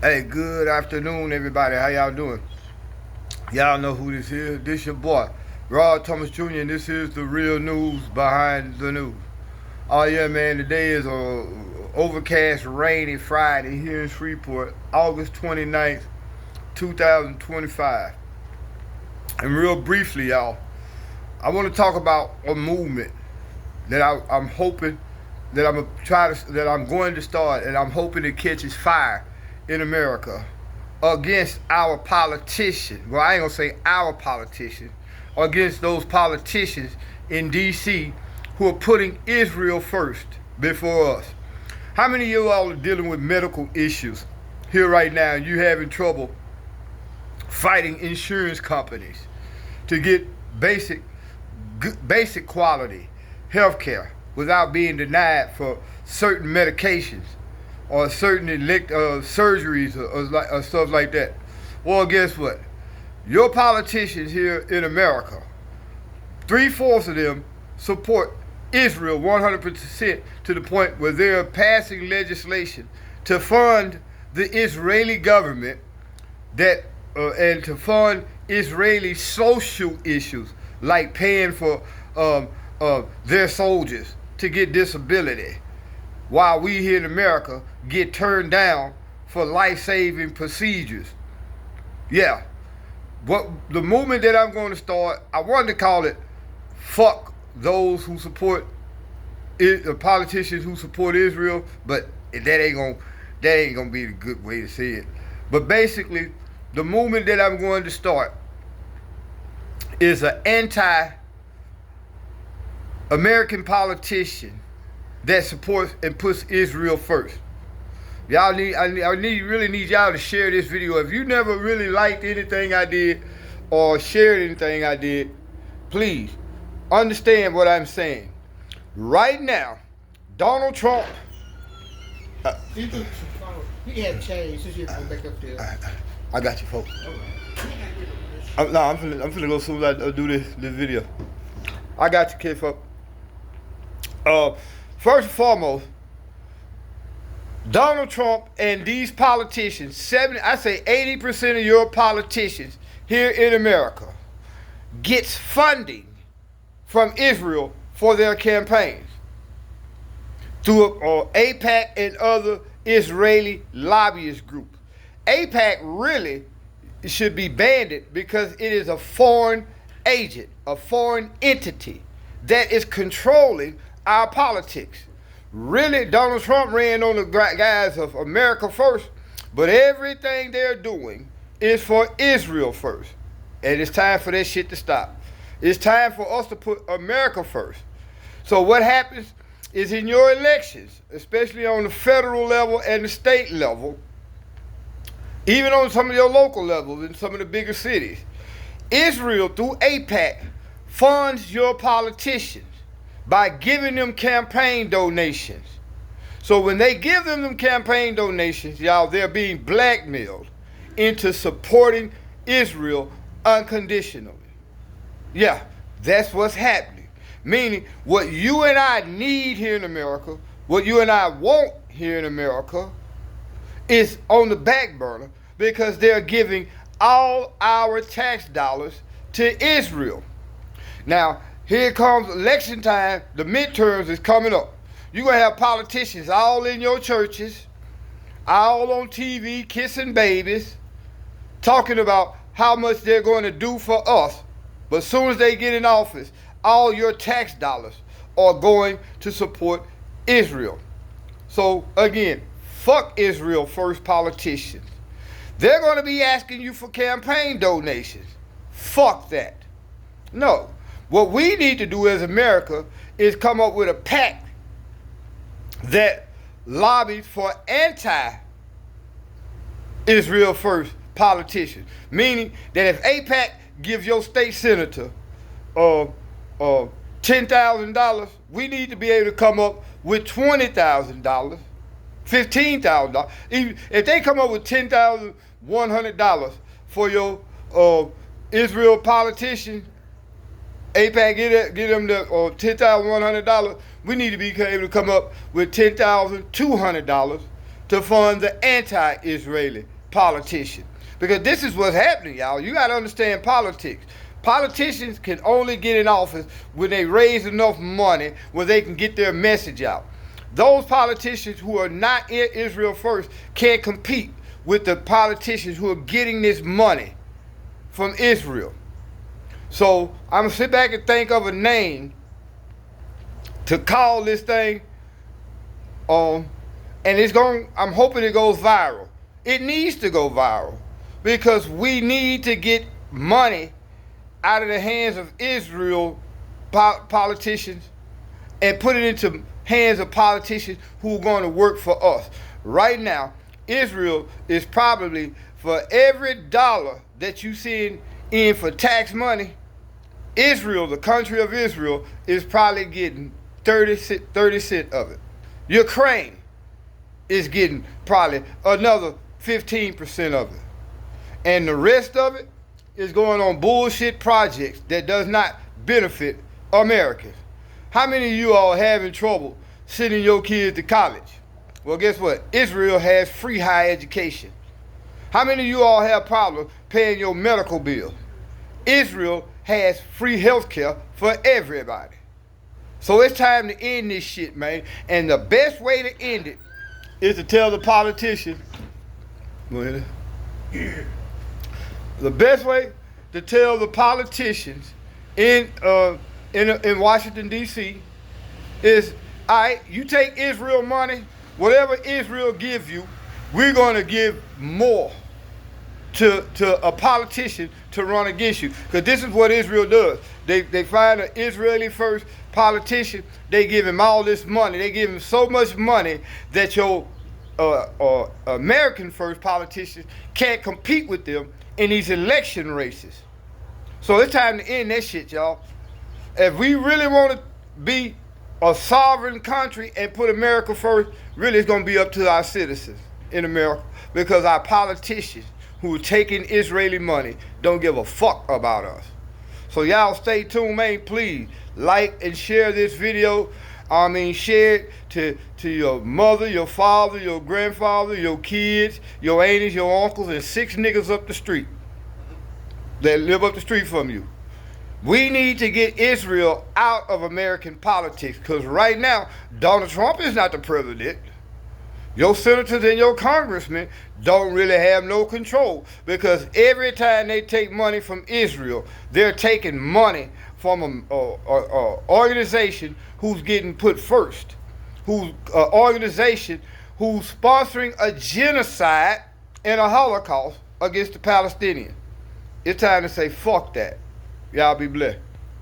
Hey, good afternoon, everybody. How y'all doing? Y'all know who this is. This your boy, Rod Thomas Jr., and this is the real news behind the news. Oh, yeah, man. Today is a overcast, rainy Friday here in Shreveport, August 29th, 2025. And real briefly, y'all, I want to talk about a movement that I'm hoping that I'm going to start, and I'm hoping it catches fire in America against our politicians. Well, I ain't gonna say our politicians, against those politicians in D.C. who are putting Israel first before us. How many of you all are dealing with medical issues here right now? And you having trouble fighting insurance companies to get basic basic quality health care without being denied for certain medications or certain surgeries or stuff like that. Well, guess what? Your politicians here in America, 3/4 of them support Israel 100% to the point where they're passing legislation to fund the Israeli government that and to fund Israeli social issues like paying for their soldiers to get disability, while we here in America get turned down for life-saving procedures. Yeah, what the movement that I'm going to start, I wanted to call it "Fuck those who support politicians who support Israel," but that ain't gonna be the good way to say it. But basically, the movement that I'm going to start is an anti-American politician that supports and puts Israel first. Y'all really need y'all to share this video. If you never really liked anything I did or shared anything I did, please understand what I'm saying. Right now, Donald Trump. You have changed since you go back up there. I got you, folks. I'm finna go soon as I do this video. I got you, kid, folks. First and foremost, Donald Trump and these politicians, 80% of your politicians here in America gets funding from Israel for their campaigns through AIPAC and other Israeli lobbyist groups. AIPAC really should be banned because it is a foreign agent, a foreign entity that is controlling our politics. Really, Donald Trump ran on the guise of America first, but everything they're doing is for Israel first. And it's time for that shit to stop. It's time for us to put America first. So what happens is in your elections, especially on the federal level and the state level, even on some of your local levels in some of the bigger cities, Israel through AIPAC funds your politicians by giving them campaign donations. So when they give them campaign donations, y'all, they're being blackmailed into supporting Israel unconditionally. Yeah, that's what's happening. Meaning, what you and I need here in America, what you and I want here in America, is on the back burner because they're giving all our tax dollars to Israel. Now, here comes election time. The midterms is coming up. You're going to have politicians all in your churches, all on TV, kissing babies, talking about how much they're going to do for us. But as soon as they get in office, all your tax dollars are going to support Israel. So again, fuck Israel first politicians. They're going to be asking you for campaign donations. Fuck that. No. What we need to do as America is come up with a pact that lobbies for anti-Israel first politicians. Meaning that if AIPAC gives your state senator $10,000, we need to be able to come up with $20,000, $15,000. If they come up with $10,100 for your Israel politician, AIPAC get them the $10,100. We need to be able to come up with $10,200 to fund the anti-Israeli politicians. Because this is what's happening, y'all. You got to understand politics. Politicians can only get in office when they raise enough money where they can get their message out. Those politicians who are not in Israel first can't compete with the politicians who are getting this money from Israel. So I'm going to sit back and think of a name to call this thing, and I'm hoping it goes viral. It needs to go viral because we need to get money out of the hands of Israel politicians and put it into hands of politicians who are going to work for us. Right now, Israel is probably, for every dollar that you send in for tax money, Israel, the country of Israel, is probably getting 30 cents of it. Ukraine is getting probably another 15% of it. And the rest of it is going on bullshit projects that does not benefit Americans. How many of you all having trouble sending your kids to college? Well, guess what? Israel has free higher education. How many of you all have problems paying your medical bill? Israel has free health care for everybody. So it's time to end this shit, man. And the best way to end it is to tell the politicians. The best way to tell the politicians in Washington, D.C. is, all right, you take Israel money, whatever Israel gives you, we're going to give more to a politician to run against you. Because this is what Israel does. They find an Israeli first politician, they give him all this money. They give him so much money that your American first politicians can't compete with them in these election races. So it's time to end that shit, y'all. If we really want to be a sovereign country and put America first, really it's going to be up to our citizens in America, because our politicians who are taking Israeli money don't give a fuck about us. So y'all stay tuned, man. Please like and share this video. Share it to your mother, your father, your grandfather, your kids, your aunties, your uncles, and 6 niggas up the street that live up the street from you. We need to get Israel out of American politics, because right now, Donald Trump is not the president. Your senators and your congressmen don't really have no control, because every time they take money from Israel, they're taking money from an organization who's getting put first, who's an organization who's sponsoring a genocide and a Holocaust against the Palestinians. It's time to say fuck that. Y'all be blessed.